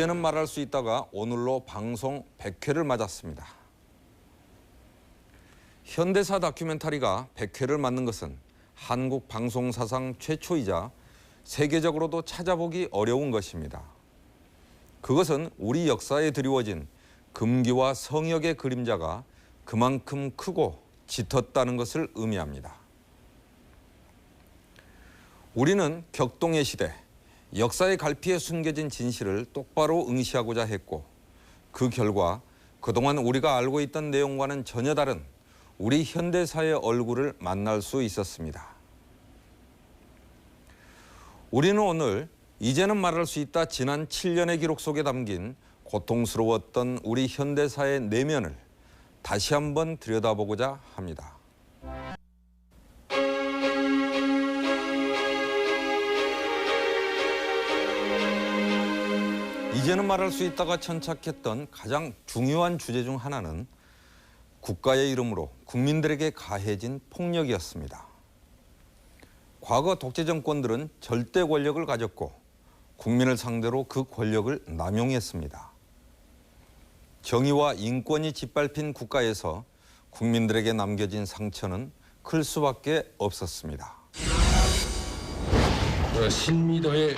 이제는 말할 수 있다가 오늘로 방송 100회를 맞았습니다. 현대사 다큐멘터리가 100회를 맞는 것은 한국 방송 사상 최초이자 세계적으로도 찾아보기 어려운 것입니다. 그것은 우리 역사에 드리워진 금기와 성역의 그림자가 그만큼 크고 짙었다는 것을 의미합니다. 우리는 격동의 시대, 역사의 갈피에 숨겨진 진실을 똑바로 응시하고자 했고, 그 결과 그동안 우리가 알고 있던 내용과는 전혀 다른 우리 현대사의 얼굴을 만날 수 있었습니다. 우리는 오늘 이제는 말할 수 있다 지난 7년의 기록 속에 담긴 고통스러웠던 우리 현대사의 내면을 다시 한번 들여다보고자 합니다. 이제는 말할 수 있다가 천착했던 가장 중요한 주제 중 하나는 국가의 이름으로 국민들에게 가해진 폭력이었습니다. 과거 독재 정권들은 절대 권력을 가졌고 국민을 상대로 그 권력을 남용했습니다. 정의와 인권이 짓밟힌 국가에서 국민들에게 남겨진 상처는 클 수밖에 없었습니다. 신미도의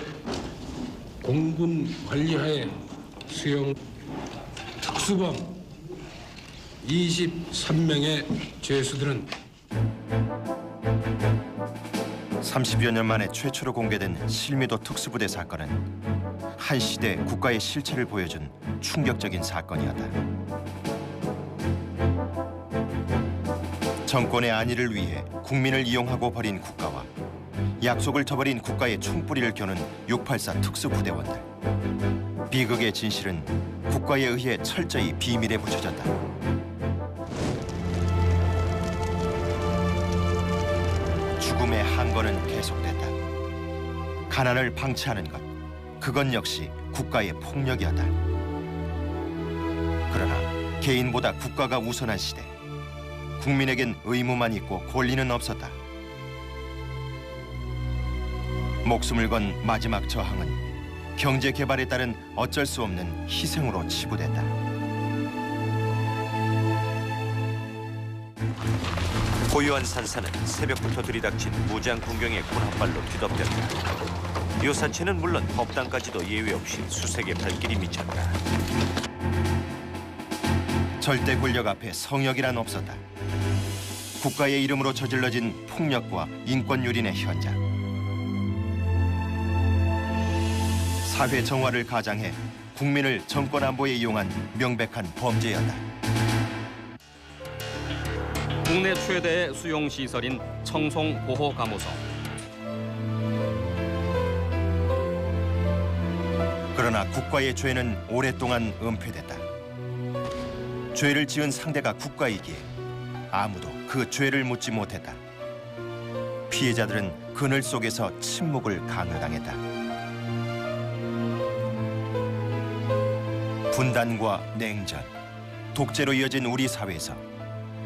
공군 관리하에 수용 특수범 23명의 죄수들은 30여 년 만에 최초로 공개된 실미도 특수부대 사건은 한 시대 국가의 실체를 보여준 충격적인 사건이었다. 정권의 안위를 위해 국민을 이용하고 버린 국가와 약속을 저버린 국가의 총뿌리를 겨눈 684 특수부대원들. 비극의 진실은 국가에 의해 철저히 비밀에 붙여졌다. 죽음의 항거는 계속됐다. 가난을 방치하는 것, 그건 역시 국가의 폭력이었다. 그러나 개인보다 국가가 우선한 시대. 국민에겐 의무만 있고 권리는 없었다. 목숨을 건 마지막 저항은 경제 개발에 따른 어쩔 수 없는 희생으로 치부됐다. 고요한 산사는 새벽부터 들이닥친 무장 군경의 군합발로 뒤덮였다. 요사체는 물론 법당까지도 예외 없이 수색의 발길이 미쳤다. 절대 권력 앞에 성역이란 없었다. 국가의 이름으로 저질러진 폭력과 인권유린의 현장. 사회 정화를 가장해 국민을 정권 안보에 이용한 명백한 범죄였다. 국내 최대의 수용시설인 청송보호감호소. 그러나 국가의 죄는 오랫동안 은폐됐다. 죄를 지은 상대가 국가이기에 아무도 그 죄를 묻지 못했다. 피해자들은 그늘 속에서 침묵을 강요당했다. 분단과 냉전, 독재로 이어진 우리 사회에서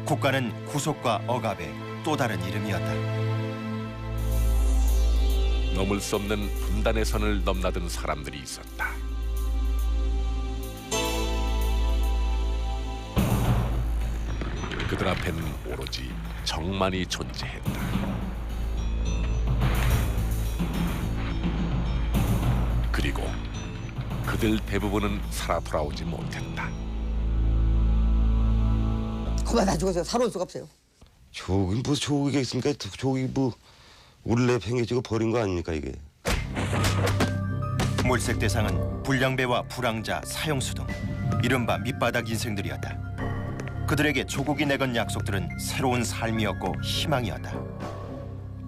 국가는 구속과 억압의 또 다른 이름이었다. 넘을 수 없는 분단의 선을 넘나든 사람들이 있었다. 그들 앞엔 오로지 정만이 존재했다. 그리고 그들 대부분은 살아 돌아오지 못했다. 그만 다 죽었어요. 살아올 수가 없어요. 조기 뭐 조기가 있습니까? 조기 뭐 우리랩 행해지고 버린 거 아닙니까 이게? 몰색 대상은 불량배와 불황자, 사형수 등 이른바 밑바닥 인생들이었다. 그들에게 조국이 내건 약속들은 새로운 삶이었고 희망이었다.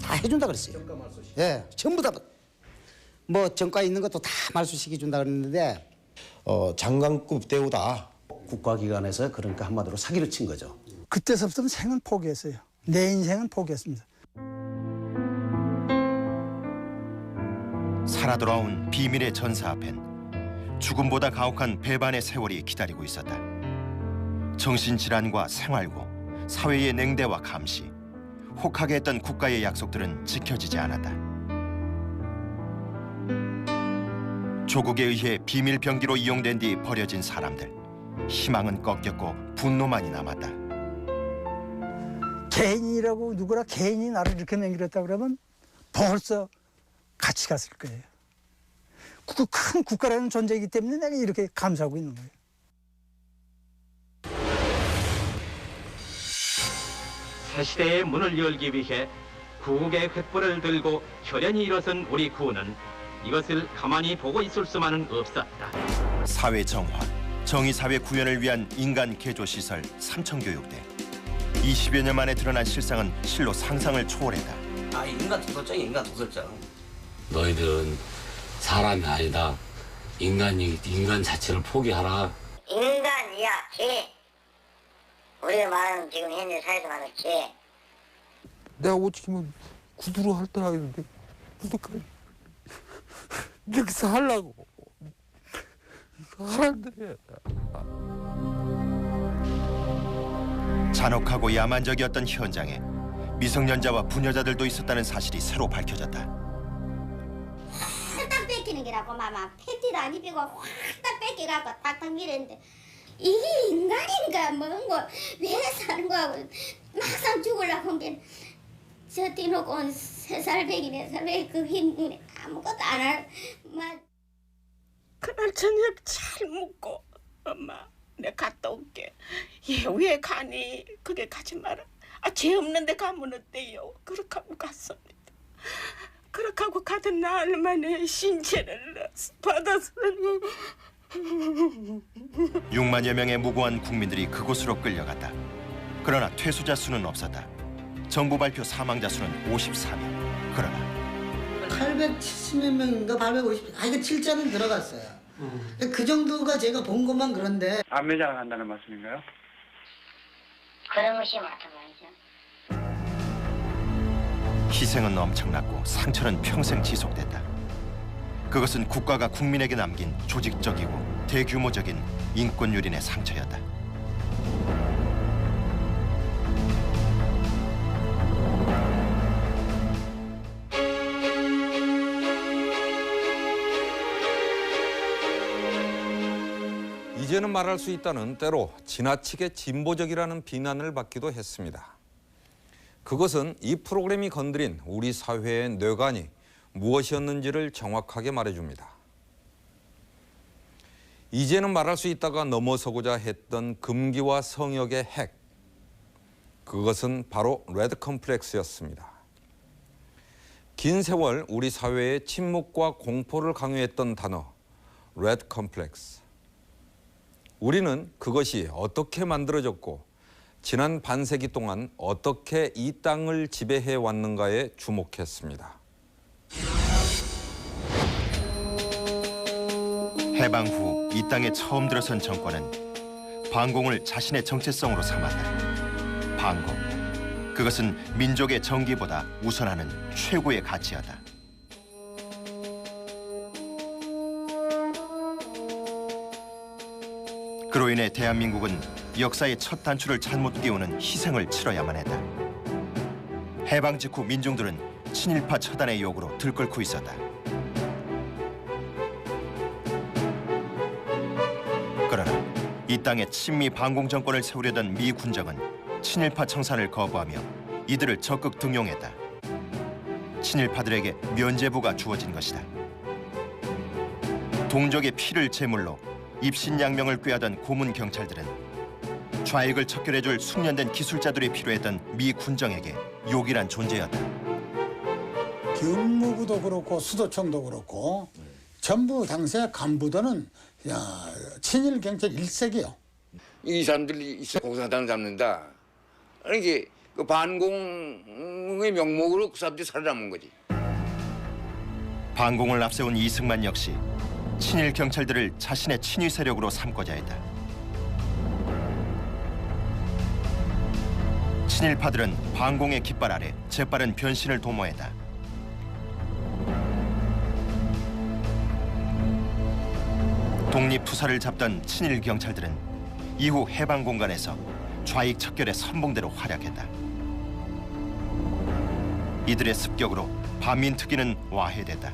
다 해준다 그랬어요. 예, 전부 다. 뭐 정가에 있는 것도 다 말소시켜준다 그랬는데 장관급 대우다. 국가기관에서 그러니까 한마디로 사기를 친 거죠. 그때서부터 생은 포기했어요. 내 인생은 포기했습니다. 살아 돌아온 비밀의 전사 앞엔 죽음보다 가혹한 배반의 세월이 기다리고 있었다. 정신질환과 생활고, 사회의 냉대와 감시, 혹하게 했던 국가의 약속들은 지켜지지 않았다. 조국에 의해 비밀 병기로 이용된 뒤 버려진 사람들. 희망은 꺾였고 분노만이 남았다. 개인이라고 누구나 개인이 나를 이렇게 맹렬했다 그러면 벌써 같이 갔을 거예요. 그 큰 국가라는 존재이기 때문에 내가 이렇게 감사하고 있는 거예요. 새 시대의 문을 열기 위해 구국의 횃불을 들고 혈연히 일어선 우리 구는 이것을 가만히 보고 있을 수만은 없었다. 사회 정화, 정의사회 구현을 위한 인간 개조시설 삼천교육대. 20여 년 만에 드러난 실상은 실로 상상을 초월했다. 아, 인간 도설장이 인간 도설장. 너희들은 사람이 아니다. 인간 자체를 포기하라. 인간이야, 개. 우리가 말하는 지금 현재 사회에서 말하는 개. 내가 오죽이면 구두로 할 때라 했는데 구두까지 이렇게 살라고 사람들이. 잔혹하고 야만적이었던 현장에 미성년자와 부녀자들도 있었다는 사실이 새로 밝혀졌다. 확딱 뺏기는 게라고 마마 패티도 안 입히고 확딱 뺏겨갖고 탁탁 밀었는데 이게 인간인가 뭔고 왜 사는 거하고 막상 죽으려고 한 게 저 뒤놓고 온 3살 배기 4살 배기 그 힘 아무것도 안 할. 그날 저녁 잘 묵고 엄마 내가 갔다 올게. 얘 왜 가니? 그게 가지 마라. 아, 죄 없는데 가면 어때요? 그렇게 하고 갔습니다. 그렇게 하고 가던 날 만에 신체를 받아서 6만여 명의 무고한 국민들이 그곳으로 끌려갔다. 그러나 퇴소자 수는 없었다. 정부 발표 사망자 수는 54명. 그러나 870몇 명인가 850. 이거 7자는 들어갔어요. 그 정도가 제가 본 것만 그런데. 안 매장한다는 말씀인가요? 그런 것이 마찬가지죠. 희생은 엄청났고 상처는 평생 지속됐다. 그것은 국가가 국민에게 남긴 조직적이고 대규모적인 인권 유린의 상처였다. 이제는 말할 수 있다는 때로 지나치게 진보적이라는 비난을 받기도 했습니다. 그것은 이 프로그램이 건드린 우리 사회의 뇌관이 무엇이었는지를 정확하게 말해줍니다. 이제는 말할 수 있다가 넘어서고자 했던 금기와 성역의 핵, 그것은 바로 레드 컴플렉스였습니다. 긴 세월 우리 사회의 침묵과 공포를 강요했던 단어, 레드 컴플렉스. 우리는 그것이 어떻게 만들어졌고 지난 반세기 동안 어떻게 이 땅을 지배해 왔는가에 주목했습니다. 해방 후 이 땅에 처음 들어선 정권은 반공을 자신의 정체성으로 삼았다. 반공, 그것은 민족의 정기보다 우선하는 최고의 가치였다. 그로 인해 대한민국은 역사의 첫 단추를 잘못 끼우는 희생을 치러야만 했다. 해방 직후 민중들은 친일파 처단의 요구로 들끓고 있었다. 그러나 이 땅에 친미 반공 정권을 세우려던 미 군정은 친일파 청산을 거부하며 이들을 적극 등용했다. 친일파들에게 면죄부가 주어진 것이다. 동족의 피를 제물로 입신양명을 꾀하던 고문 경찰들은 좌익을 척결해줄 숙련된 기술자들이 필요했던 미 군정에게 요긴한 존재였다. 경무부도 그렇고 수도청도 그렇고 전부 당시의 간부들은 친일 경찰 일색이요. 이 사람들이 공산당을 잡는다. 이게 그 반공의 명목으로 그 사람들이 살아남은 거지. 반공을 앞세운 이승만 역시 친일 경찰들을 자신의 친위 세력으로 삼고자 했다. 친일파들은 반공의 깃발 아래 재빠른 변신을 도모했다. 독립투사를 잡던 친일 경찰들은 이후 해방 공간에서 좌익 척결의 선봉대로 활약했다. 이들의 습격으로 반민특위는 와해됐다.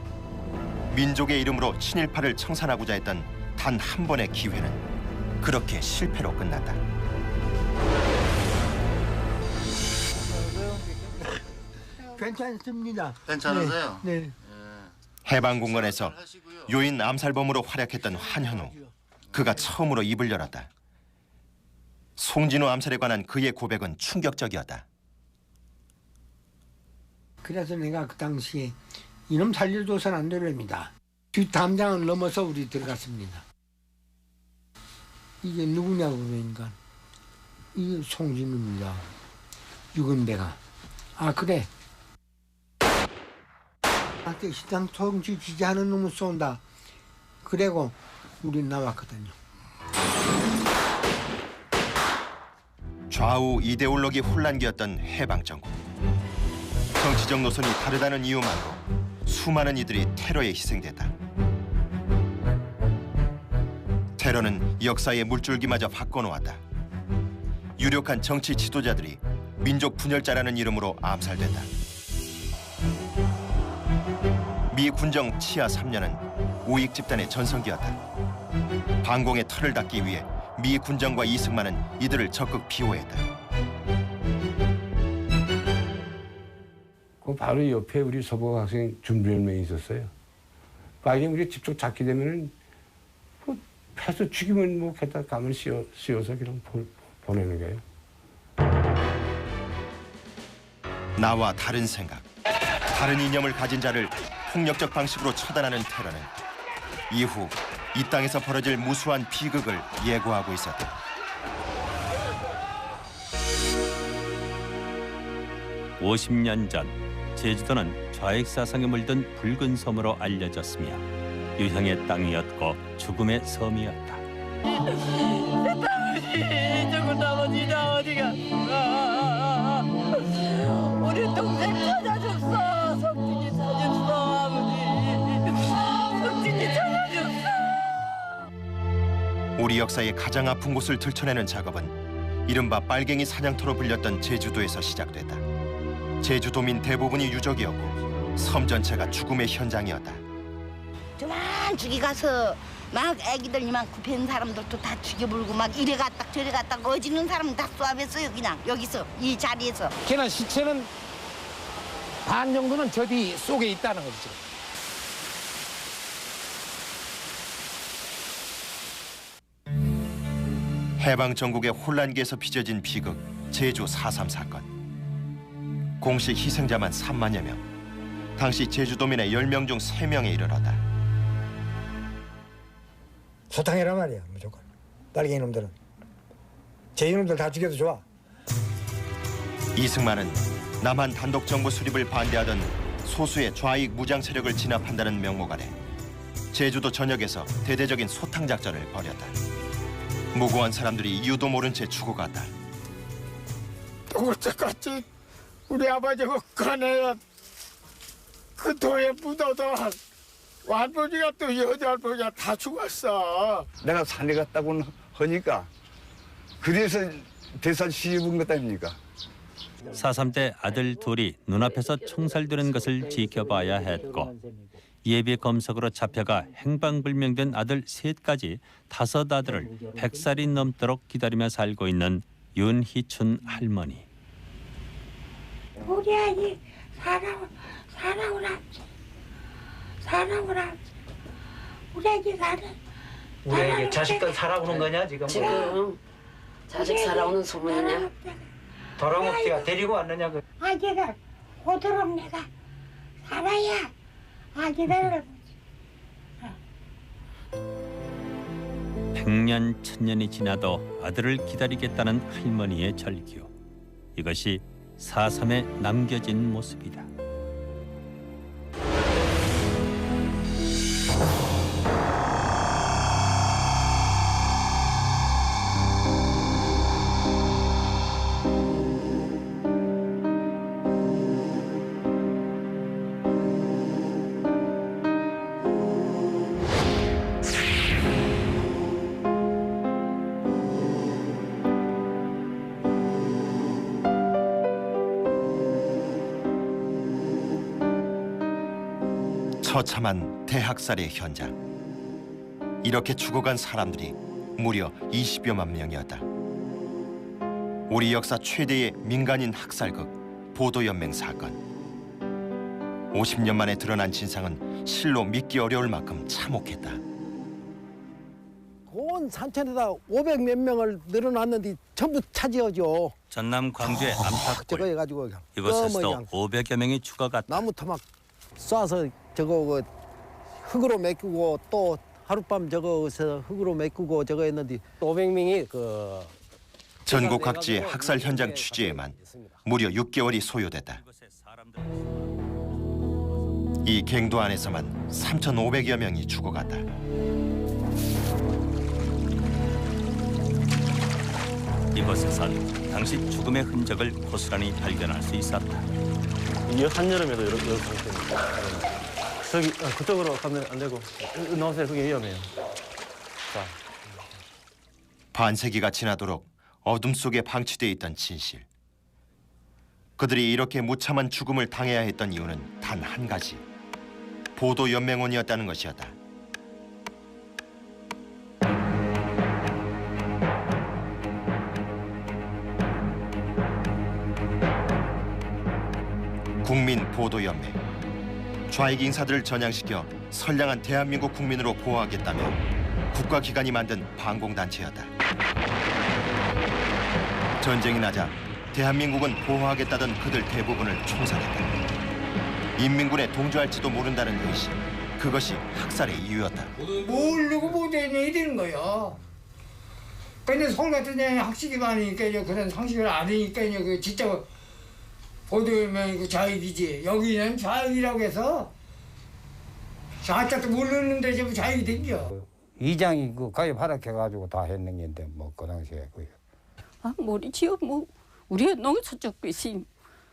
민족의 이름으로 친일파를 청산하고자 했던 단 한 번의 기회는 그렇게 실패로 끝났다. 괜찮습니다. 괜찮으세요? 네. 해방공원에서 요인 암살범으로 활약했던 한현우. 그가 처음으로 입을 열었다. 송진우 암살에 관한 그의 고백은 충격적이었다. 그래서 내가 그 당시에 이놈 살려줘서는 안 되렵니다. 뒷담장을 넘어서 우리 들어갔습니다. 이게 누구냐고 그러니까 이게 송진우입니다. 유근배가. 아 그래. 나한테 시당 통치 지지하는 놈을 쏜다. 그리고 우리 나왔거든요. 좌우 이데올로기 혼란기였던 해방정국. 정치적 노선이 다르다는 이유만으로 수많은 이들이 테러에 희생됐다. 테러는 역사의 물줄기마저 바꿔놓았다. 유력한 정치 지도자들이 민족 분열자라는 이름으로 암살됐다. 미 군정 치하 3년은 우익 집단의 전성기였다. 반공의 털을 닦기 위해 미 군정과 이승만은 이들을 적극 비호했다. 그 바로 옆에 우리 서복 학생 준비연맹이 있었어요. 만약에 우리 직접 잡게 되면은 그 패서 죽이면 뭐 갖다 가면 씌워서 그냥 보내는 거예요. 나와 다른 생각, 다른 이념을 가진 자를 폭력적 방식으로 처단하는 테러는 이후 이 땅에서 벌어질 무수한 비극을 예고하고 있었다. (50년) 전 제주도는 좌익 사상에 물든 붉은 섬으로 알려졌으며 유형의 땅이었고 죽음의 섬이었다. 아버지, 저거 아버지 나 어디가? 우리 동생 찾아줬어. 석진이 찾아줬어, 아버지. 석진이 찾아줬어. 우리 역사의 가장 아픈 곳을 들춰내는 작업은 이른바 빨갱이 사냥터로 불렸던 제주도에서 시작됐다. 제주도민 대부분이 유족이었고 섬 전체가 죽음의 현장이었다. 저만 죽이 가서 막 애기들 이만큼 뵌 사람들도 다 죽여불고 막 이래 갔다 저래 갔다 어지는 사람 다 쏘아냈어요. 그냥 여기서 이 자리에서. 걔는 시체는 반 정도는 저 뒤 속에 있다는 거죠. 해방 전국의 혼란기에서 빚어진 비극 제주 4.3 사건. 공식 희생자만 3만여 명. 당시 제주도민의 10명 중 3명에 이르렀다. 소탕이란 말이야 무조건. 빨갱이 놈들은. 제 이놈들 다 죽여도 좋아. 이승만은 남한 단독 정부 수립을 반대하던 소수의 좌익 무장 세력을 진압한다는 명목 아래 제주도 전역에서 대대적인 소탕 작전을 벌였다. 무고한 사람들이 이유도 모른 채 죽어갔다. 죽을 때까지 우리 아버지가 꺼내야 그 도에 묻어도 할아버지가 또 여자 할아버지가 다 죽었어. 내가 산에 갔다고 하니까 그래서 대산 시집은 것 아닙니까? 4.3 때 아들 둘이 눈앞에서 총살되는 것을 지켜봐야 했고 예비 검석으로 잡혀가 행방불명된 아들 셋까지 5 아들을 100살이 넘도록 기다리며 살고 있는 윤희춘 할머니. 우리 아기 살아오라. 우리 아기 우리 아기 자식들 살아오는 거냐 지금? 지금 자식 살아오는 소문이냐? 도랑옥대가 데리고 왔느냐 그? 아기가 오도록 내가 살아야 아기들. 100년 1000년이 지나도 아들을 기다리겠다는 할머니의 절규. 이것이 4.3에 남겨진 모습이다. 처참한 대학살의 현장. 이렇게 죽어간 사람들이 무려 20여만 명이었다. 우리 역사 최대의 민간인 학살극 보도연맹 사건. 50년 만에 드러난 진상은 실로 믿기 어려울 만큼 참혹했다. 온 산천에다 500몇 명을 늘어놨는데 전부 차지하죠. 전남 광주의 암탉골. 저거 해가지고 이곳에서도 500여 명이 죽어갔다. 나무 토막 쏴서 저거 흙으로 메꾸고 또 하룻밤 저거서 흙으로 메꾸고 저거 했는데 500명이 전국 각지의 학살 현장 취재에만 무려 6개월이 소요됐다. 이 갱도 안에서만 3,500여 명이 죽어갔다. 이곳에선 당시 죽음의 흔적을 고스란히 발견할 수 있었다. 한여름에도 이런 상태입니다. 저기 그쪽으로 가면 안 되고 나오세요. 그게 위험해요. 자. 반세기가 지나도록 어둠 속에 방치돼 있던 진실. 그들이 이렇게 무참한 죽음을 당해야 했던 이유는 단 한 가지. 보도연맹원이었다는 것이었다. 국민보도연맹. 좌익 인사들을 전향시켜 선량한 대한민국 국민으로 보호하겠다며 국가기관이 만든 반공단체였다. 전쟁이 나자 대한민국은 보호하겠다던 그들 대부분을 총살했다. 인민군에 동조할지도 모른다는 의심. 그것이 학살의 이유였다. 모르고 못해야 되는 거야. 근데 서울 같은 데는 학식이 많으니까 그런 상식을 안 하니까 그 진짜 보도연맹 그 좌익이지. 여기는 좌익이라고 해서 좌짝도 모르는데 좀 좌익이 된겨. 이장이 그 가입하라 해가지고 다 했는 건데 뭐 그 당시에 그. 아 모르지요. 뭐 우리가 농사 짓고 있으니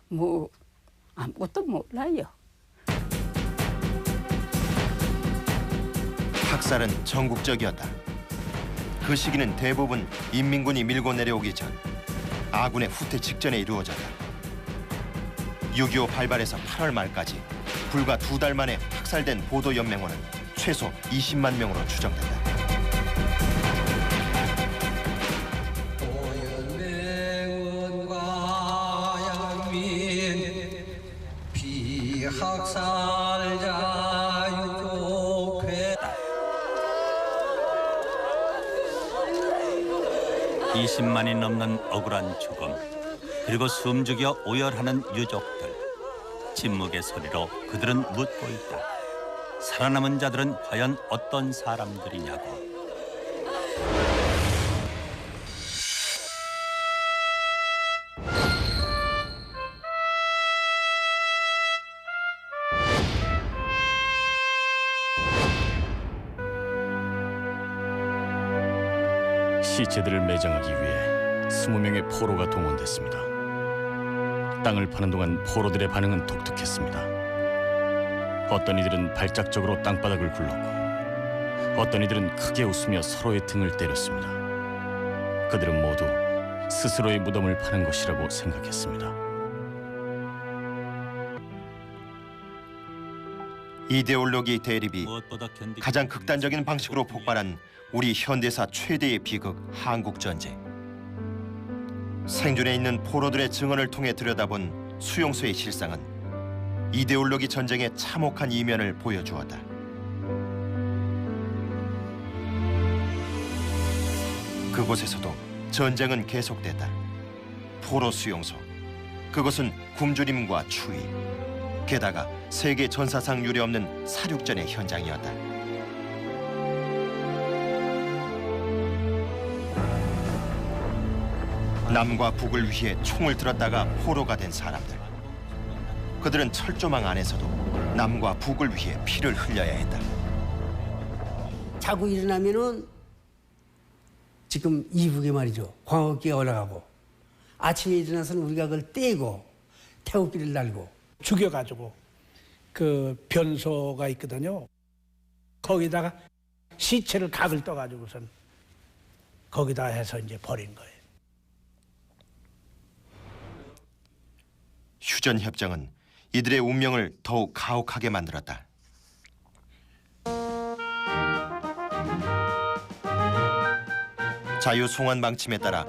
뭐 아무것도 몰라요. 학살은 전국적이었다. 그 시기는 대부분 인민군이 밀고 내려오기 전 아군의 후퇴 직전에 이루어졌다. 6.25 발발에서 8월 말까지 불과 2달 만에 학살된 보도연맹원은 최소 20만 명으로 추정된다. 비학살자 20만이 넘는 억울한 죽음, 그리고 숨죽여 오열하는 유족들. 침묵의 소리로 그들은 묻고 있다. 살아남은 자들은 과연 어떤 사람들이냐고. 시체들을 매장하기 위해 20명의 포로가 동원됐습니다. 땅을 파는 동안 포로들의 반응은 독특했습니다. 어떤 이들은 발작적으로 땅바닥을 굴렀고 어떤 이들은 크게 웃으며 서로의 등을 때렸습니다. 그들은 모두 스스로의 무덤을 파는 것이라고 생각했습니다. 이데올로기 대립이 가장 극단적인 방식으로 폭발한 우리 현대사 최대의 비극 한국전쟁. 생존해 있는 포로들의 증언을 통해 들여다본 수용소의 실상은 이데올로기 전쟁의 참혹한 이면을 보여주었다. 그곳에서도 전쟁은 계속됐다. 포로 수용소, 그것은 굶주림과 추위, 게다가 세계 전사상 유례없는 사륙전의 현장이었다. 남과 북을 위해 총을 들었다가 포로가 된 사람들. 그들은 철조망 안에서도 남과 북을 위해 피를 흘려야 했다. 자고 일어나면은 지금 이북에 말이죠. 광역기가 올라가고 아침에 일어나서는 우리가 그걸 떼고 태극기를 날고 죽여가지고 그 변소가 있거든요. 거기다가 시체를 각을 떠가지고선 거기다 해서 이제 버린 거예요. 휴전 협정은 이들의 운명을 더욱 가혹하게 만들었다. 자유송환 방침에 따라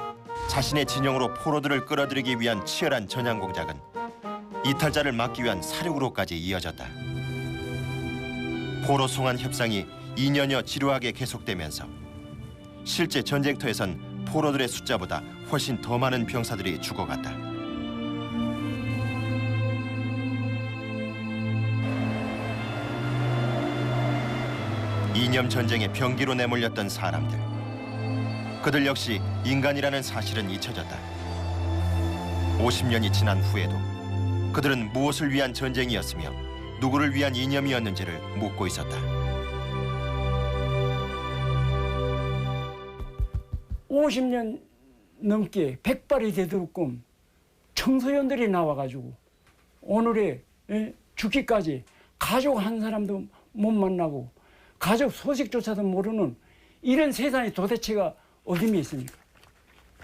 자신의 진영으로 포로들을 끌어들이기 위한 치열한 전향 공작은 이탈자를 막기 위한 사륙으로까지 이어졌다. 포로 송환 협상이 2년여 지루하게 계속되면서 실제 전쟁터에선 포로들의 숫자보다 훨씬 더 많은 병사들이 죽어갔다. 이념 전쟁의 병기로 내몰렸던 사람들. 그들 역시 인간이라는 사실은 잊혀졌다. 50년이 지난 후에도 그들은 무엇을 위한 전쟁이었으며 누구를 위한 이념이었는지를 묻고 있었다. 50년 넘게 백발이 되도록끔 청소년들이 나와가지고 오늘의 죽기까지 가족 한 사람도 못 만나고 가족 소식조차도 모르는 이런 세상이 도대체가 어dim에 있습니까?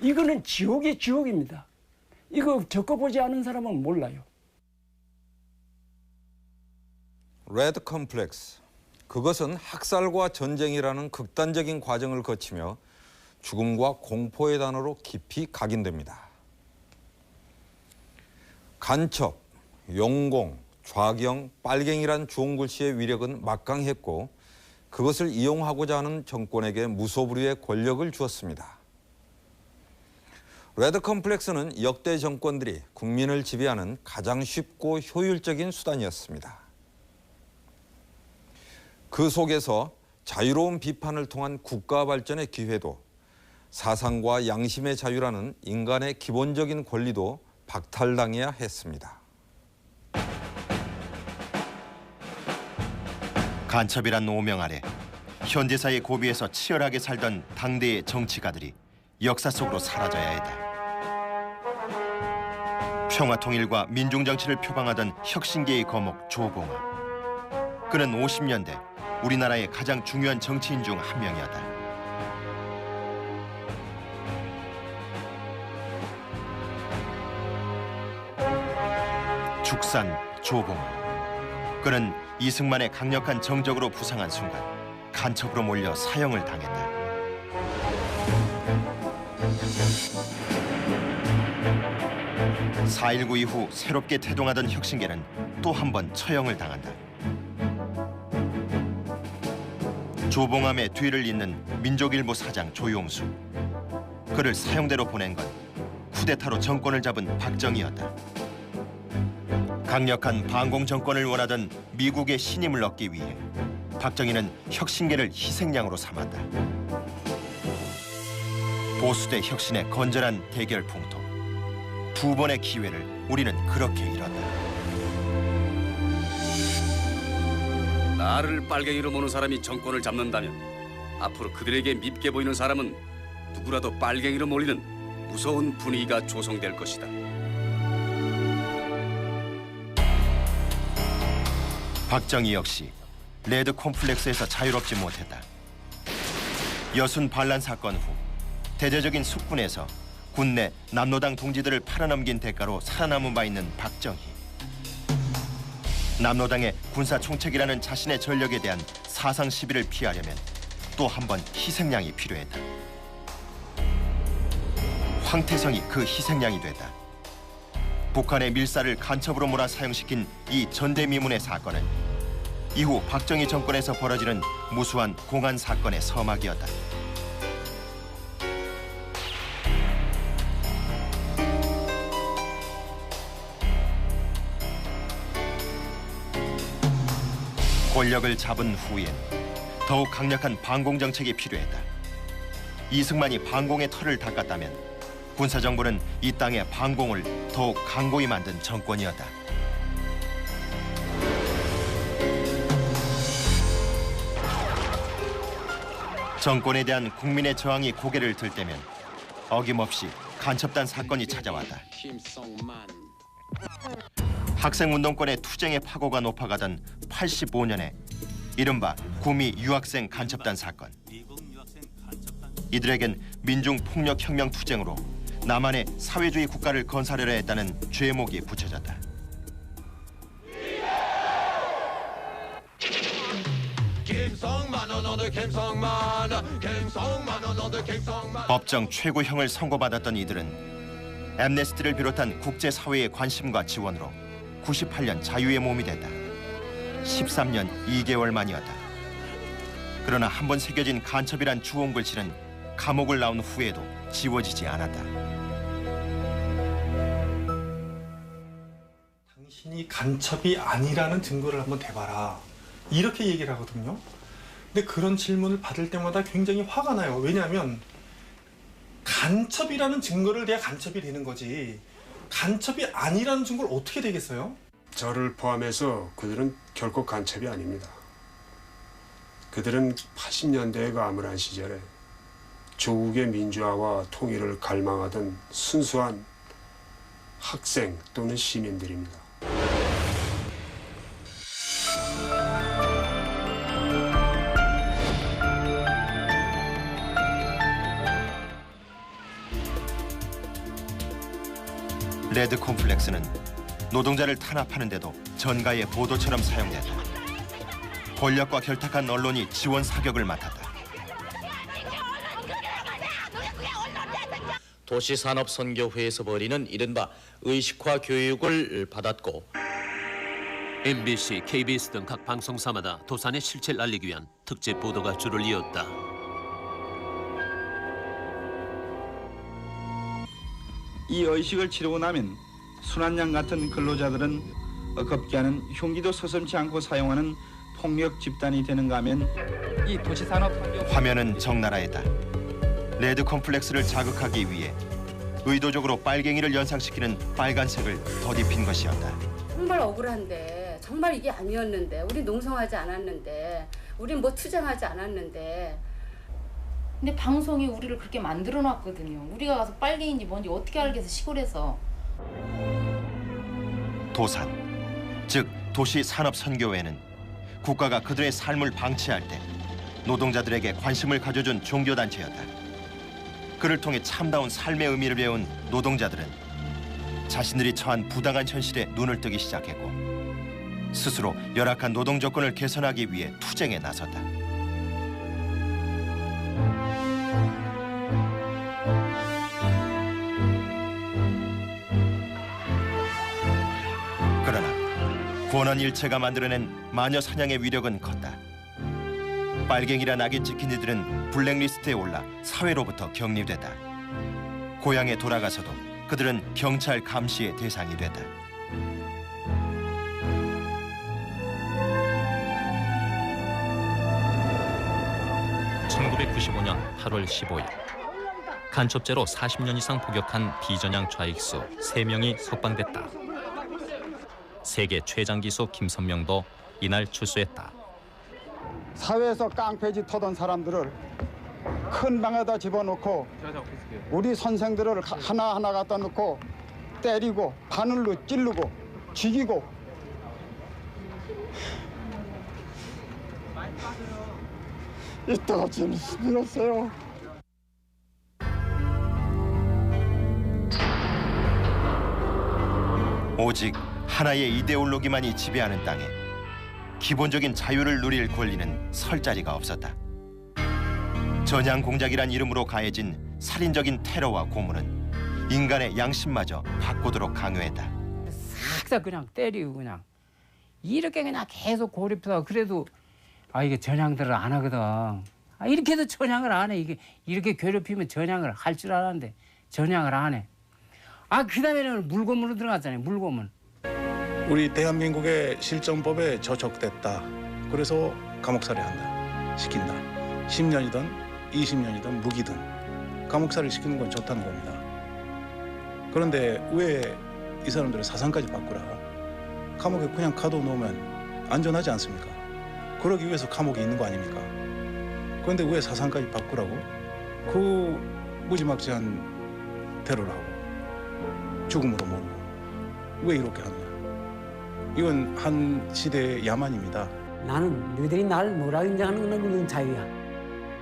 이거는 지옥이 지옥입니다. 이거 겪어보지 않은 사람은 몰라요. 레드 컴플렉스. 그것은 학살과 전쟁이라는 극단적인 과정을 거치며 죽음과 공포의 단어로 깊이 각인됩니다. 간첩, 용공, 좌경, 빨갱이란 주홍글씨의 위력은 막강했고 그것을 이용하고자 하는 정권에게 무소불위의 권력을 주었습니다. 레드 컴플렉스는 역대 정권들이 국민을 지배하는 가장 쉽고 효율적인 수단이었습니다. 그 속에서 자유로운 비판을 통한 국가 발전의 기회도 사상과 양심의 자유라는 인간의 기본적인 권리도 박탈당해야 했습니다. 간첩이란 오명 아래 현대사의 고비에서 치열하게 살던 당대의 정치가들이 역사 속으로 사라져야 했다. 평화통일과 민중정치를 표방하던 혁신계의 거목 조봉암. 그는 50년대 우리나라의 가장 중요한 정치인 중 한 명이었다. 죽산 조봉암. 그는 이승만의 강력한 정적으로 부상한 순간 간첩으로 몰려 사형을 당했다. (4.19) 이후 새롭게 태동하던 혁신계는 또 한 번 처형을 당한다. 조봉암의 뒤를 잇는 민족일보 사장 조용수. 그를 사형대로 보낸 건 쿠데타로 정권을 잡은 박정희였다. 강력한 반공 정권을 원하던 미국의 신임을 얻기 위해 박정희는 혁신계를 희생양으로 삼았다. 보수 대 혁신의 건전한 대결 풍토. 두 번의 기회를 우리는 그렇게 잃었다. 나를 빨갱이로 보는 사람이 정권을 잡는다면 앞으로 그들에게 밉게 보이는 사람은 누구라도 빨갱이로 몰리는 무서운 분위기가 조성될 것이다. 박정희 역시 레드 콤플렉스에서 자유롭지 못했다. 여순 반란 사건 후 대대적인 숙군에서 군내 남로당 동지들을 팔아넘긴 대가로 살아남은 바 있는 박정희. 남로당의 군사 총책이라는 자신의 전력에 대한 사상 시비를 피하려면 또 한 번 희생양이 필요했다. 황태성이 그 희생양이 됐다. 북한의 밀사를 간첩으로 몰아 사형시킨 이 전대미문의 사건은 이후 박정희 정권에서 벌어지는 무수한 공안 사건의 서막이었다. 권력을 잡은 후엔 더욱 강력한 반공 정책이 필요했다. 이승만이 반공의 털을 닦았다면 군사정부는 이 땅의 반공을 더욱 강고히 만든 정권이었다. 정권에 대한 국민의 저항이 고개를 들 때면 어김없이 간첩단 사건이 찾아왔다. 학생운동권의 투쟁의 파고가 높아가던 85년에 이른바 구미 유학생 간첩단 사건. 이들에겐 민중폭력혁명 투쟁으로 남한의 사회주의 국가를 건설하려 했다는 죄목이 붙여졌다. 김성만은 법정 최고형을 선고받았던 이들은 앰네스티를 비롯한 국제사회의 관심과 지원으로 98년 자유의 몸이 됐다. 13년 2개월 만이었다. 그러나 한 번 새겨진 간첩이란 주홍 글씨는 감옥을 나온 후에도 지워지지 않았다. 당신이 간첩이 아니라는 증거를 한번 대봐라. 이렇게 얘기를 하거든요. 근데 그런 질문을 받을 때마다 굉장히 화가 나요. 왜냐하면 간첩이라는 증거를 내야 간첩이 되는 거지 간첩이 아니라는 증거를 어떻게 되겠어요? 저를 포함해서 그들은 결코 간첩이 아닙니다. 그들은 80년대의 그 암울한 시절에 조국의 민주화와 통일을 갈망하던 순수한 학생 또는 시민들입니다. 레드 콤플렉스는 노동자를 탄압하는 데도 전가의 보도처럼 사용됐다. 권력과 결탁한 언론이 지원 사격을 맡았다. 도시산업선교회에서 벌이는 이른바 의식화 교육을 받았고 MBC, KBS 등 각 방송사마다 도산의 실체를 알리기 위한 특집 보도가 줄을 이었다. 이 의식을 치르고 나면 순한양 같은 근로자들은 급기야는 흉기도 서슴지 않고 사용하는 폭력 집단이 되는가 하면 이 도시산업 화면은 적나라했다. 레드 콤플렉스를 자극하기 위해 의도적으로 빨갱이를 연상시키는 빨간색을 덧입힌 것이었다. 정말 억울한데 정말 이게 아니었는데 우리 농성하지 않았는데 우린 뭐 투쟁하지 않았는데 근데 방송이 우리를 그렇게 만들어놨거든요. 우리가 가서 빨갱이인지 뭔지 어떻게 알겠어 시골에서. 도산, 즉 도시산업선교회는 국가가 그들의 삶을 방치할 때 노동자들에게 관심을 가져준 종교단체였다. 그를 통해 참다운 삶의 의미를 배운 노동자들은 자신들이 처한 부당한 현실에 눈을 뜨기 시작했고 스스로 열악한 노동 조건을 개선하기 위해 투쟁에 나섰다. 그러나 권한일체가 만들어낸 마녀 사냥의 위력은 컸다. 빨갱이란 악에 찍힌 이들은 블랙리스트에 올라 사회로부터 격리됐다. 고향에 돌아가서도 그들은 경찰 감시의 대상이 됐다. (1995년 8월 15일) 간첩죄로 40년 이상 복역한 비전향 좌익수 3명이 석방됐다. 세계 최장기수 김선명도 이날 출소했다. 사회에서 깡패짓 터던 사람들을 큰 방에다 집어넣고 우리 선생들을 하나하나 갖다 놓고 때리고 바늘로 찌르고 죽이고 이때가 제일 힘들었어요. 오직 하나의 이데올로기만이 지배하는 땅에 기본적인 자유를 누릴 권리는 설 자리가 없었다. 전향 공작이란 이름으로 가해진 살인적인 테러와 고문은 인간의 양심마저 바꾸도록 강요했다. 싹 다 그냥 때리고 그냥 이렇게 그냥 계속 고립해서 그래도 이게 전향들을 안 하거든. 이렇게도 전향을 안 해. 이게 이렇게 괴롭히면 전향을 할 줄 알았는데 전향을 안 해. 그다음에는 물고문으로 들어갔잖아요. 물고문. 우리 대한민국의 실정법에 저촉됐다. 그래서 감옥살이 한다. 시킨다. 10년이든 20년이든 무기든 감옥살이 시키는 건 좋다는 겁니다. 그런데 왜 이 사람들의 사상까지 바꾸라? 감옥에 그냥 가둬놓으면 안전하지 않습니까? 그러기 위해서 감옥에 있는 거 아닙니까? 그런데 왜 사상까지 바꾸라고? 그 무지막지한 테러를 하고 죽음으로 모르고 왜 이렇게 하느냐? 이건 한 시대의 야만입니다. 나는 너희들이 날 뭐라 인정하는 건 너희들 자유야.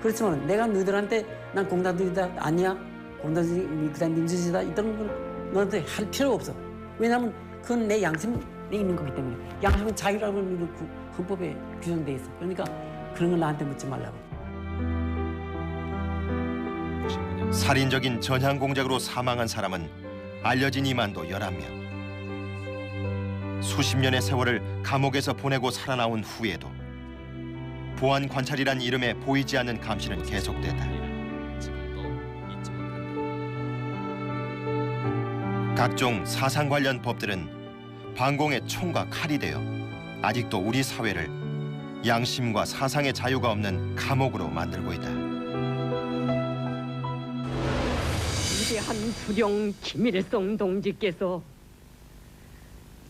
그렇지만 내가 너희들한테 난 공산주의다 아니야, 공산주의 그다음 민주주의다 이런 건 너한테 할 필요가 없어. 왜냐하면 그건 내 양심에 있는 거기 때문에. 양심은 자유라고 하는 그 헌법에 규정돼 있어. 그러니까 그런 걸 나한테 묻지 말라고. 살인적인 전향 공작으로 사망한 사람은 알려진 이만도 11명. 수십 년의 세월을 감옥에서 보내고 살아나온 후에도 보안 관찰이란 이름에 보이지 않는 감시는 계속되다. 각종 사상 관련 법들은 반공의 총과 칼이 되어 아직도 우리 사회를 양심과 사상의 자유가 없는 감옥으로 만들고 있다. 위대한 부령 김일성 동지께서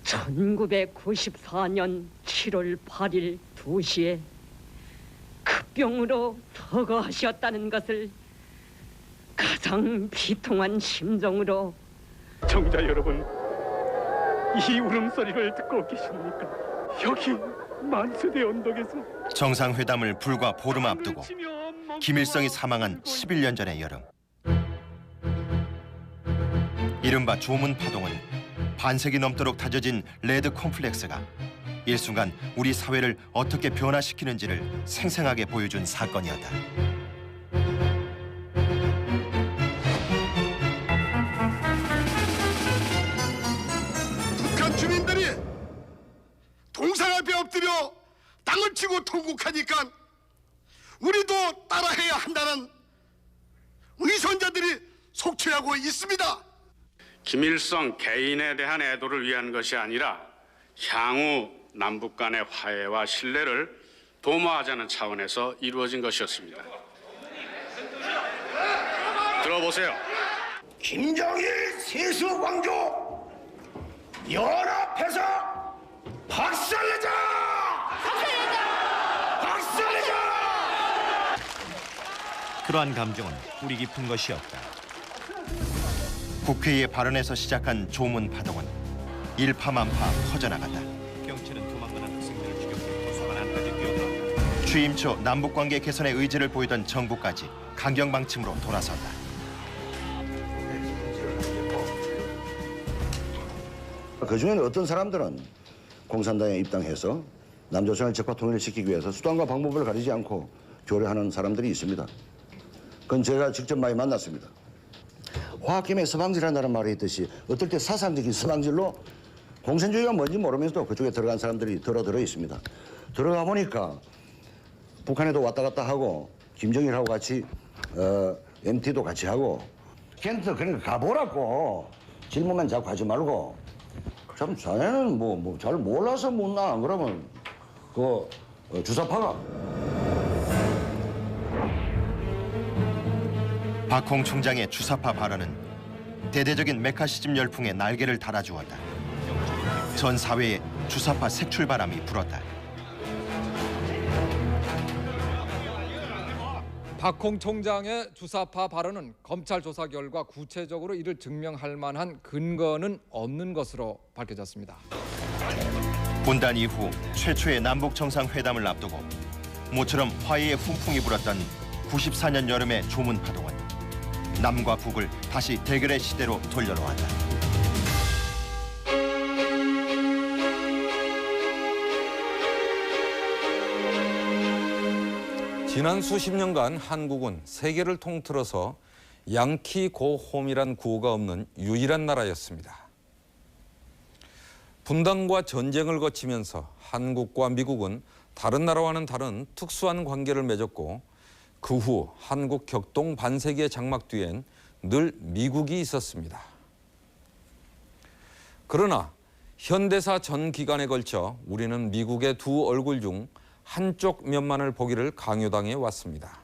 1994년 7월 8일 2시에 급병으로 서거하셨다는 것을 가장 비통한 심정으로 청자 여러분, 이 울음소리를 듣고 계십니까? 여기 만수대 언덕에서 정상회담을 불과 보름 앞두고 김일성이 사망한 11년 전의 여름, 이른바 조문 파동은 반세기 넘도록 다져진 레드 콤플렉스가 일순간 우리 사회를 어떻게 변화시키는지를 생생하게 보여준 사건이었다. 북한 주민들이 동상 앞에 엎드려 땅을 치고 통곡하니까 우리도 따라해야 한다는 위선자들이 속취하고 있습니다. 김일성 개인에 대한 애도를 위한 것이 아니라 향후 남북 간의 화해와 신뢰를 도모하자는 차원에서 이루어진 것이었습니다. 들어보세요. 김정일 세수 광조 연합해서 박살내자! 박살내자! 그러한 감정은 뿌리 깊은 것이었다. 국회의 발언에서 시작한 조문 파동은 일파만파 퍼져나갔다. 경찰은 도망가는 학생들을 추격해 도서관 안까지 뛰어들었다. 취임 초 남북관계 개선의 의지를 보이던 정부까지 강경방침으로 돌아섰다. 그중에는 어떤 사람들은 공산당에 입당해서 남조선을 적화 통일을 시키기 위해서 수단과 방법을 가리지 않고 교류하는 사람들이 있습니다. 그건 제가 직접 많이 만났습니다. 화학김에 서방질한다는 말이 있듯이 어떨 때 사상적인 서방질로 공산주의가 뭔지 모르면서도 그쪽에 들어간 사람들이 들어 있습니다. 들어가 보니까 북한에도 왔다 갔다 하고 김정일하고 같이 MT도 같이 하고 걔한테 그러니까 가보라고 질문만 자꾸 하지 말고 참 자네는 뭐 잘 몰라서 묻나 안 그러면 그 주사파가 박홍 총장의 주사파 발언은 대대적인 메카시즘 열풍에 날개를 달아주었다. 전 사회에 주사파 색출바람이 불었다. 박홍 총장의 주사파 발언은 검찰 조사 결과 구체적으로 이를 증명할 만한 근거는 없는 것으로 밝혀졌습니다. 분단 이후 최초의 남북 정상회담을 앞두고 모처럼 화해의 훈풍이 불었던 94년 여름의 조문 파동은 남과 북을 다시 대결의 시대로 돌려놓았다. 지난 수십 년간 한국은 세계를 통틀어서 양키 고홈이란 구호가 없는 유일한 나라였습니다. 분단과 전쟁을 거치면서 한국과 미국은 다른 나라와는 다른 특수한 관계를 맺었고 그 후 한국 격동 반세기의 장막 뒤엔 늘 미국이 있었습니다. 그러나 현대사 전 기간에 걸쳐 우리는 미국의 두 얼굴 중 한쪽 면만을 보기를 강요당해 왔습니다.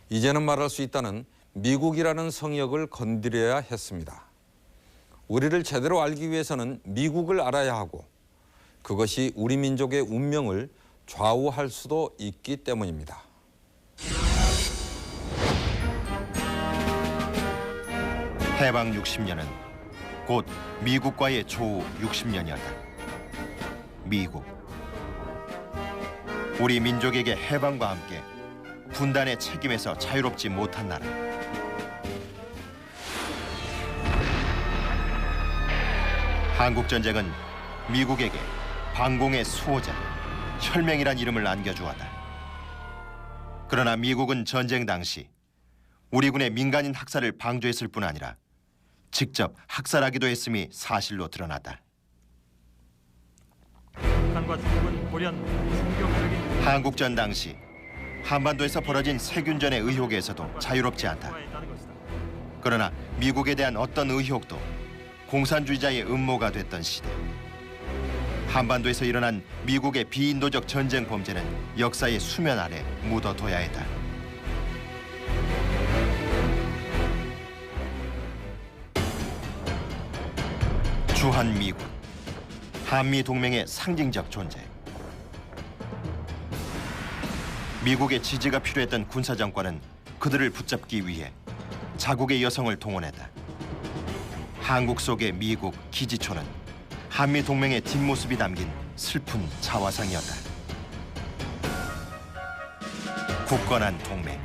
이제는 말할 수 있다는 미국이라는 성역을 건드려야 했습니다. 우리를 제대로 알기 위해서는 미국을 알아야 하고 그것이 우리 민족의 운명을 좌우할 수도 있기 때문입니다. 해방 60년은 곧 미국과의 조우 60년이었다. 미국. 우리 민족에게 해방과 함께 분단의 책임에서 자유롭지 못한 나라. 한국전쟁은 미국에게 반공의 수호자, 혈맹이란 이름을 안겨주었다. 그러나 미국은 전쟁 당시 우리 군의 민간인 학살을 방조했을 뿐 아니라 직접 학살하기도 했음이 사실로 드러났다. 북한과 중국은 돌연 충격적인 한국전 당시 한반도에서 벌어진 세균전의 의혹에서도 자유롭지 않다. 그러나 미국에 대한 어떤 의혹도 공산주의자의 음모가 됐던 시대. 한반도에서 일어난 미국의 비인도적 전쟁 범죄는 역사의 수면 아래 묻어둬야 했다. 주한미군, 한미동맹의 상징적 존재. 미국의 지지가 필요했던 군사정권은 그들을 붙잡기 위해 자국의 여성을 동원했다. 한국 속의 미국 기지초는 한미동맹의 뒷모습이 담긴 슬픈 자화상이었다. 굳건한 동맹.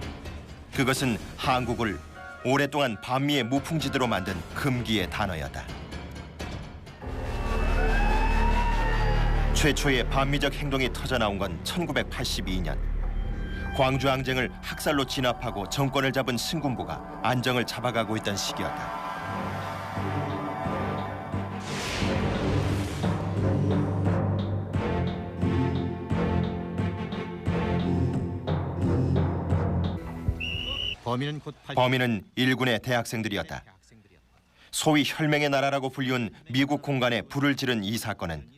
그것은 한국을 오랫동안 반미의 무풍지대로 만든 금기의 단어였다. 최초의 반미적 행동이 터져나온 건 1982년. 광주항쟁을 학살로 진압하고 정권을 잡은 신군부가 안정을 잡아가고 있던 시기였다. 범인은 일군의 대학생들이었다. 소위 혈맹의 나라라고 불리운 미국 공간에 불을 지른 이 사건은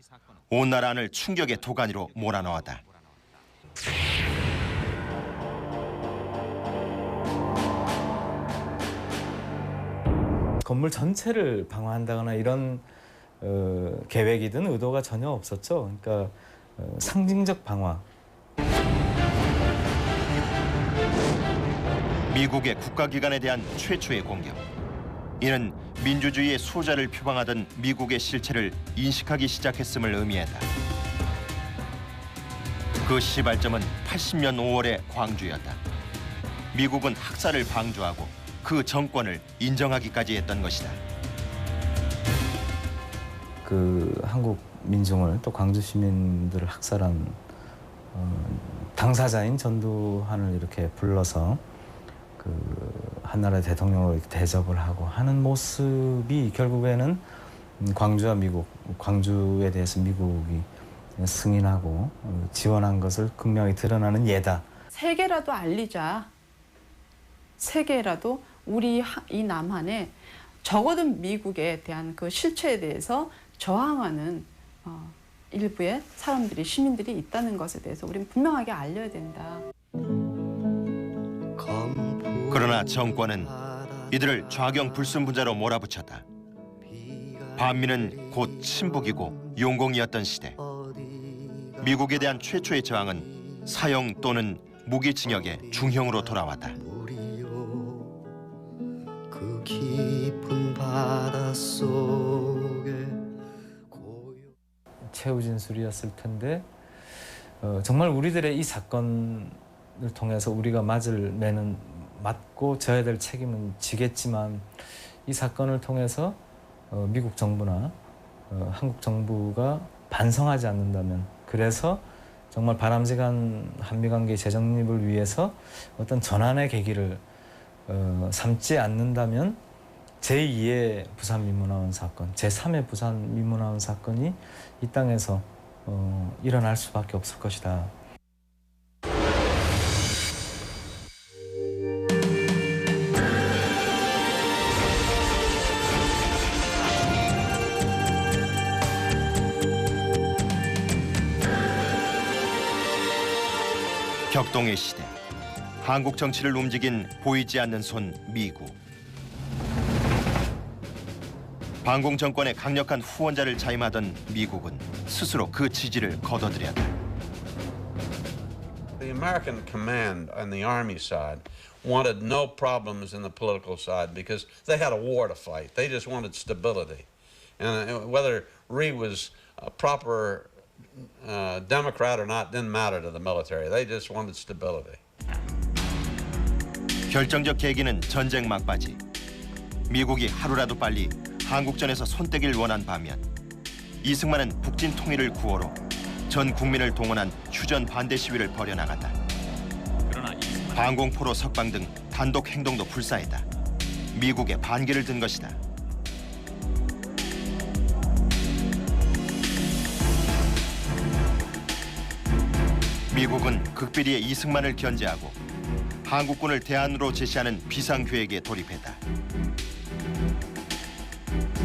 온 나라 안을 충격의 도가니로 몰아넣었다. 건물 전체를 방어한다거나 이런 계획이든 의도가 전혀 없었죠. 그러니까 상징적 방어. 미국의 국가기관에 대한 최초의 공격. 이는 민주주의의 소자를 표방하던 미국의 실체를 인식하기 시작했음을 의미했다. 그 시발점은 80년 5월의 광주였다. 미국은 학살을 방조하고 그 정권을 인정하기까지 했던 것이다. 그 한국 민중을 또 광주 시민들을 학살한 당사자인 전두환을 이렇게 불러서 그 한나라의 대통령으로 이렇게 대접을 하고 하는 모습이 결국에는 광주와 미국, 광주에 대해서 미국이 승인하고 지원한 것을 극명히 드러나는 예다. 세계라도 알리자. 세계라도 우리 이 남한에 적어도 미국에 대한 그 실체에 대해서 저항하는 일부의 사람들이, 시민들이 있다는 것에 대해서 우리는 분명하게 알려야 된다. 그러나 정권은 이들을 좌경 불순분자로 몰아붙였다. 반미는 곧 친북이고 용공이었던 시대. 미국에 대한 최초의 저항은 사형 또는 무기징역의 중형으로 돌아왔다. 그 깊은 바닷속에 최후 진술이었을 텐데 정말 우리들의 이 사건을 통해서 우리가 맞고 져야 될 책임은 지겠지만 이 사건을 통해서 미국 정부나 한국 정부가 반성하지 않는다면, 그래서 정말 바람직한 한미관계 재정립을 위해서 어떤 전환의 계기를 삼지 않는다면 제2의 부산 민문화원 사건, 제3의 부산 민문화원 사건이 이 땅에서 일어날 수밖에 없을 것이다. 격동의 시대, 한국 정치를 움직인 보이지 않는 손 미국. 반공 정권의 강력한 후원자를 자임하던 미국은 스스로 그 지지를 거둬들였다. The American command on the army side wanted no problems in the political side because they had a war to fight. They just wanted stability. And whether Rhee was a proper Democrat or not didn't matter to the military. They just wanted stability. 결정적 계기는 전쟁 막바지. 미국이 하루라도 빨리 한국전에서 손떼기를 원한 반면 이승만은 북진 통일을 구호로 전 국민을 동원한 휴전 반대 시위를 벌여나갔다. 그러나 방공포로 석방 등 단독 행동도 불사했다. 미국에 반기를 든 것이다. 미국은 극비리의 이승만을 견제하고 한국군을 대안으로 제시하는 비상계획에 돌입했다.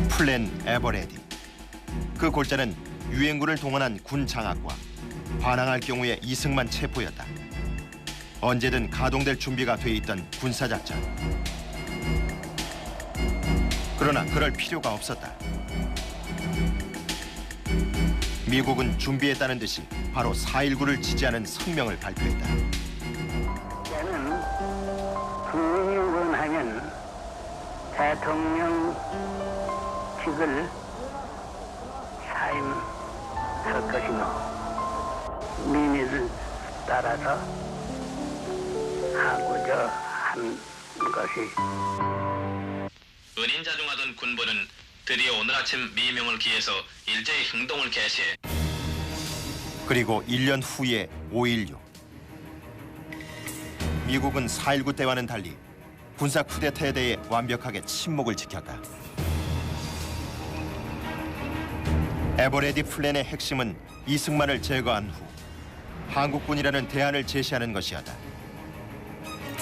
플랜 에버레디. 그 골자는 유엔군을 동원한 군 장악과 반항할 경우에 이승만 체포였다. 언제든 가동될 준비가 돼 있던 군사작전. 그러나 그럴 필요가 없었다. 미국은 준비했다는 듯이 바로 4.19를 지지하는 성명을 발표했다. 저는 국민이 원하면 대통령직을 사임할 것이며 민의를 따라서 하고자 한 것이. 은인자중하던 군부는 드디어 오늘 아침 미명을 기해서 일제히 행동을 개시해. 그리고 1년 후에 5.16. 미국은 4.19 때와는 달리 군사 쿠데타에 대해 완벽하게 침묵을 지켰다. 에버레디 플랜의 핵심은 이승만을 제거한 후 한국군이라는 대안을 제시하는 것이었다.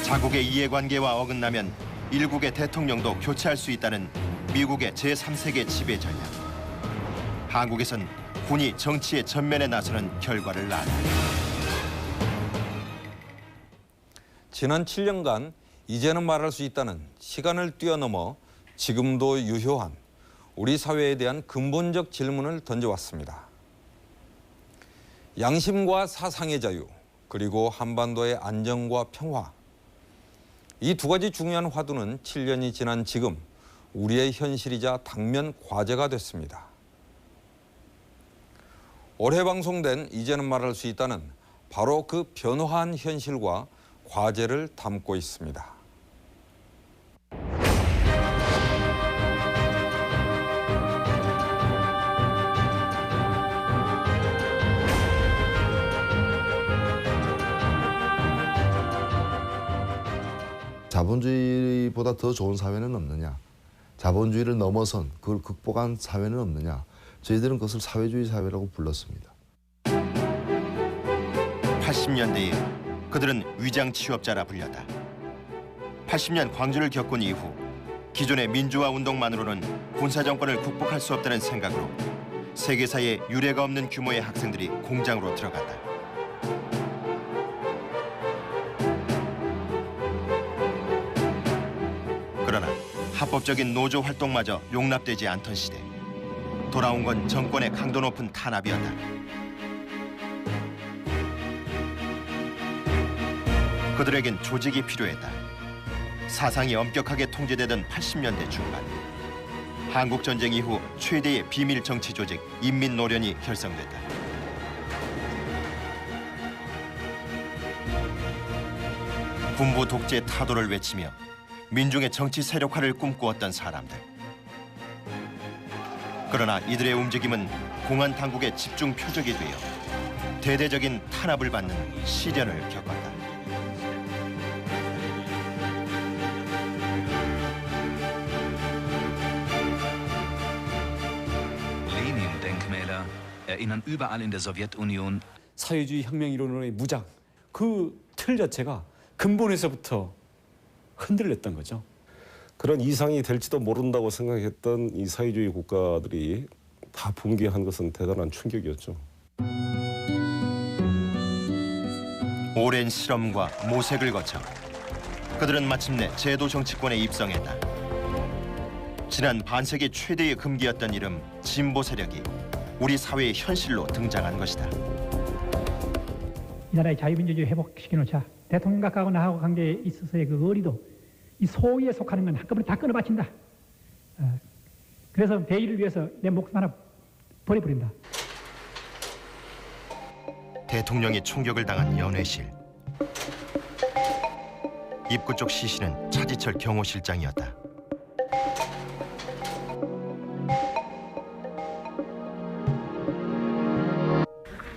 자국의 이해관계와 어긋나면 일국의 대통령도 교체할 수 있다는 미국의 제3세계 지배 전략. 한국에선 군이 정치의 전면에 나서는 결과를 낳았다. 지난 7년간 이제는 말할 수 있다는 시간을 뛰어넘어 지금도 유효한 우리 사회에 대한 근본적 질문을 던져왔습니다. 양심과 사상의 자유, 그리고 한반도의 안정과 평화. 이 두 가지 중요한 화두는 7년이 지난 지금 우리의 현실이자 당면 과제가 됐습니다. 올해 방송된 이제는 말할 수 있다는 바로 그 변화한 현실과 과제를 담고 있습니다. 자본주의보다 더 좋은 사회는 없느냐, 자본주의를 넘어선 그걸 극복한 사회는 없느냐, 저희들은 그것을 사회주의 사회라고 불렀습니다. 80년대에 그들은 위장 취업자라 불렸다. 80년 광주를 겪은 이후 기존의 민주화 운동만으로는 군사정권을 극복할 수 없다는 생각으로 세계사에 유례가 없는 규모의 학생들이 공장으로 들어갔다. 그러나 합법적인 노조 활동마저 용납되지 않던 시대. 돌아온 건 정권의 강도 높은 탄압이었다. 그들에겐 조직이 필요했다. 사상이 엄격하게 통제되던 80년대 중반. 한국전쟁 이후 최대의 비밀 정치 조직 인민노련이 결성됐다. 군부 독재 타도를 외치며 민중의 정치 세력화를 꿈꾸었던 사람들. 그러나 이들의 움직임은 공안 당국의 집중 표적이 되어 대대적인 탄압을 받는 시련을 겪었다. Lenin-Denkmäler erinnern überall in der Sowjetunion. 사회주의 혁명 이론의 무장, 그 틀 자체가 근본에서부터 흔들렸던 거죠. 그런 이상이 될지도 모른다고 생각했던 이 사회주의 국가들이 다 붕괴한 것은 대단한 충격이었죠. 오랜 실험과 모색을 거쳐 그들은 마침내 제도 정치권에 입성했다. 지난 반세기 최대의 금기였던 이름 진보 세력이 우리 사회의 현실로 등장한 것이다. 이 나라의 자유민주주의 회복시켜놓자. 대통령과 하고 나하고 관계에 있어서의 그 의리도 이 소위에 속하는 건 한꺼번에 다 끊어 바친다. 그래서 대의를 위해서 내 목숨 하나 버려버린다. 대통령이 총격을 당한 연회실. 입구 쪽 시신은 차지철 경호실장이었다.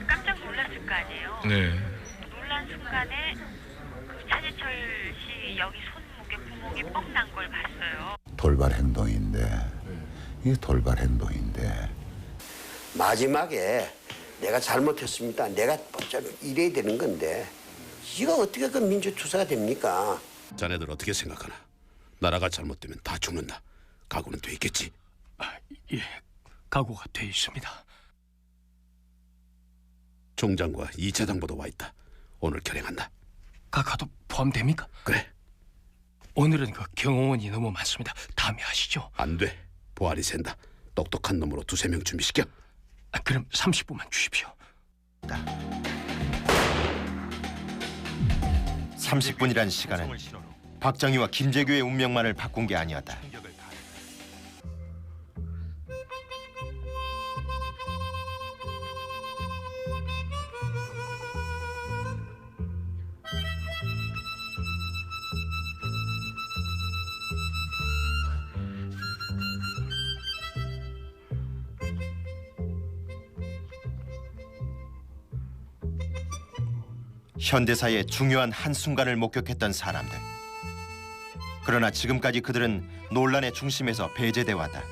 깜짝 놀랐을 거 아니에요? 네. 놀란 순간에 차지철 돌발 행동인데 이게 돌발 행동인데 마지막에 내가 잘못했습니다. 내가 이래야 되는 건데 이거 어떻게 그 민주투사가 됩니까? 자네들 어떻게 생각하나? 나라가 잘못되면 다 죽는다. 각오는 돼 있겠지? 예, 각오가 돼 있습니다. 총장과 2차 당보도 와 있다. 오늘 결행한다. 각하도 포함됩니까? 그래. 오늘은 그 경호원이 너무 많습니다. 다음에 하시죠. 안 돼. 보안이 샌다. 똑똑한 놈으로 2-3명 준비시켜. 그럼 30분만 주십시오. 30분이란 시간은 박정희와 김재규의 운명만을 바꾼 게 아니었다. 현대사의 중요한 한순간을 목격했던 사람들. 그러나 지금까지 그들은 논란의 중심에서 배제돼 왔다.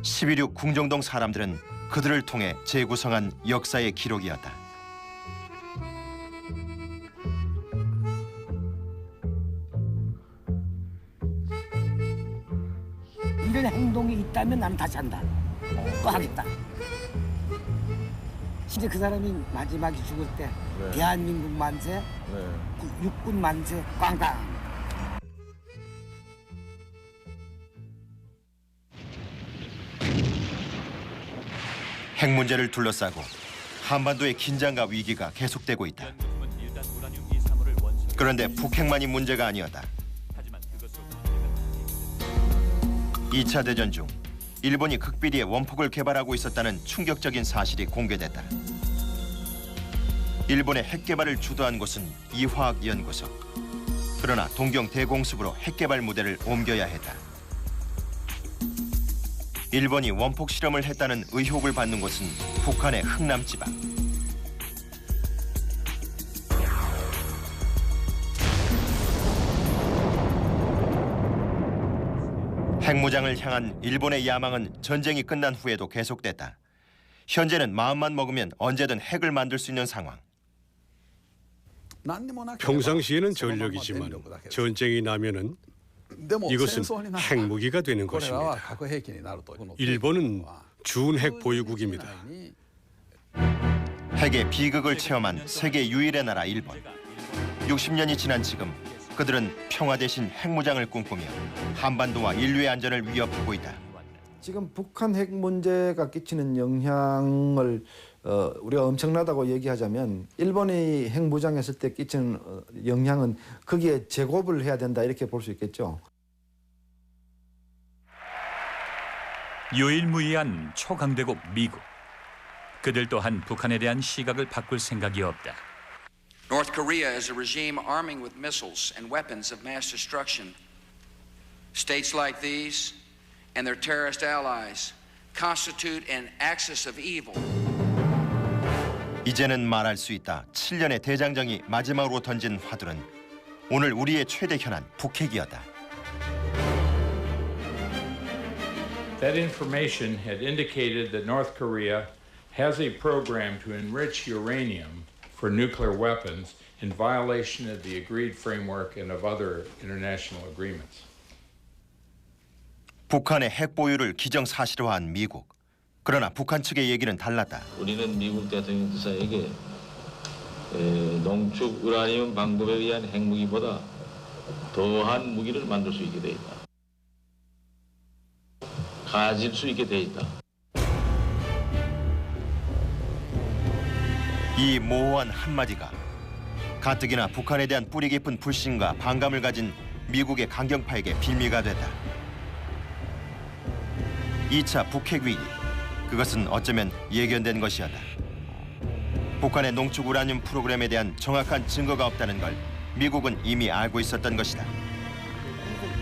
11.6 궁정동 사람들은 그들을 통해 재구성한 역사의 기록이었다. 이런 행동이 있다면 나는 다시 한다. 또 하겠다. 진짜 그 사람이 마지막에 죽을 때 대한민국 만세, 육군 만세, 꽝꽝. 핵 문제를 둘러싸고 한반도의 긴장과 위기가 계속되고 있다. 그런데 북핵만이 문제가 아니었다. 2차 대전 중 일본이 극비리에 원폭을 개발하고 있었다는 충격적인 사실이 공개됐다. 일본의 핵 개발을 주도한 곳은 이화학연구소. 그러나 동경 대공습으로 핵 개발 무대를 옮겨야 했다. 일본이 원폭 실험을 했다는 의혹을 받는 곳은 북한의 흥남 지방. 핵무장을 향한 일본의 야망은 전쟁이 끝난 후에도 계속됐다. 현재는 마음만 먹으면 언제든 핵을 만들 수 있는 상황. 평상시에는 전력이지만 전쟁이 나면은 이것은 핵무기가 되는 것입니다. 일본은 준핵 보유국입니다. 핵의 비극을 체험한 세계 유일의 나라 일본. 60년이 지난 지금 그들은 평화 대신 핵무장을 꿈꾸며 한반도와 인류의 안전을 위협하고 있다. 지금 북한 핵 문제가 끼치는 영향을 우리가 엄청나다고 얘기하자면 일본이 핵무장했을 때 끼치는 영향은 거기에 제곱을 해야 된다 이렇게 볼 수 있겠죠. 유일무이한 초강대국 미국. 그들 또한 북한에 대한 시각을 바꿀 생각이 없다. North Korea is a regime arming with missiles and weapons of mass destruction. States like these and their terrorist allies constitute an axis of evil. 이제는 말할 수 있다. 7년의 대장정이 마지막으로 던진 화두는 오늘 우리의 최대 현안 북핵이었다. That information had indicated that North Korea has a program to enrich uranium for nuclear weapons in violation of the agreed framework and of other international agreements. 북한의 핵 보유를 기정사실화한 미국. 그러나 북한 측의 얘기는 달랐다. 우리는 미국 대통령 주사에게 농축 우라늄 방법에 의한 핵무기보다 더한 무기를 만들 수 있게 돼 있다. 가질 수 있게 돼 있다. 이 모호한 한마디가 가뜩이나 북한에 대한 뿌리 깊은 불신과 반감을 가진 미국의 강경파에게 빌미가 됐다. 2차 북핵 위기, 그것은 어쩌면 예견된 것이었다. 북한의 농축 우라늄 프로그램에 대한 정확한 증거가 없다는 걸 미국은 이미 알고 있었던 것이다.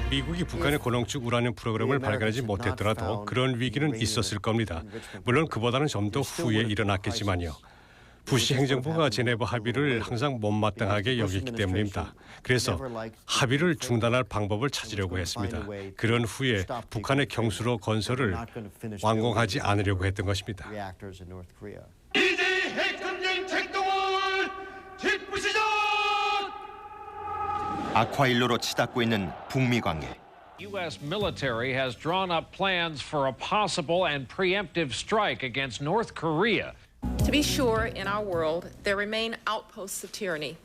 미국이 북한의 고농축 우라늄 프로그램을 발견하지 못했더라도 그런 위기는 있었을 겁니다. 물론 그보다는 좀 더 후에 일어났겠지만요. 부시 행정부가 제네바 합의를 항상 못마땅하게 여겼기 때문입니다. 그래서 합의를 중단할 방법을 찾으려고 했습니다. 그런 후에 북한의 경수로 건설을 완공하지 않으려고 했던 것입니다. 이제 핵전쟁 책동을 뒷부시자! 아쿠아일로로 치닫고 있는 북미 관계. U.S. military has drawn up plans for a possible and preemptive strike against North Korea. To be sure, in our world, there remain outposts of tyranny.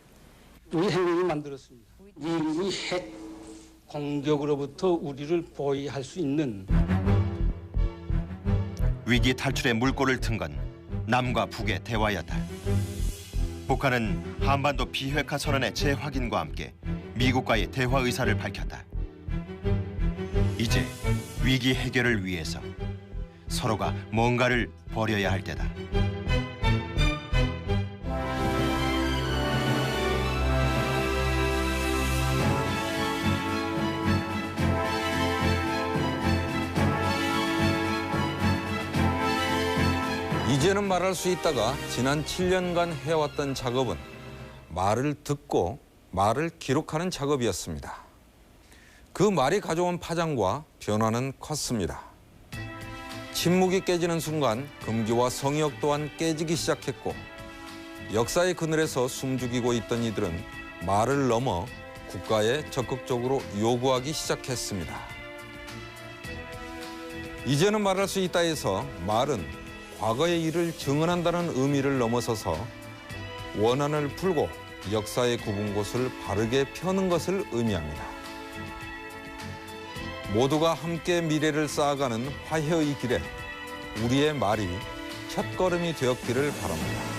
우리 핵을 만들었습니다. 미국이 핵 공격으로부터 우리를 보호할 수 있는 위기 탈출의 물꼬를 튼 건 남과 북의 대화였다. 북한은 한반도 비핵화 선언의 재확인과 함께 미국과의 대화 의사를 밝혔다. 이제 위기 해결을 위해서 서로가 뭔가를 벌여야 할 때다. 이제는 말할 수 있다가 지난 7년간 해왔던 작업은 말을 듣고 말을 기록하는 작업이었습니다. 그 말이 가져온 파장과 변화는 컸습니다. 침묵이 깨지는 순간 금기와 성역 또한 깨지기 시작했고 역사의 그늘에서 숨죽이고 있던 이들은 말을 넘어 국가에 적극적으로 요구하기 시작했습니다. 이제는 말할 수 있다 해서 말은 과거의 일을 증언한다는 의미를 넘어서서 원한을 풀고 역사의 굽은 곳을 바르게 펴는 것을 의미합니다. 모두가 함께 미래를 쌓아가는 화해의 길에 우리의 말이 첫걸음이 되었기를 바랍니다.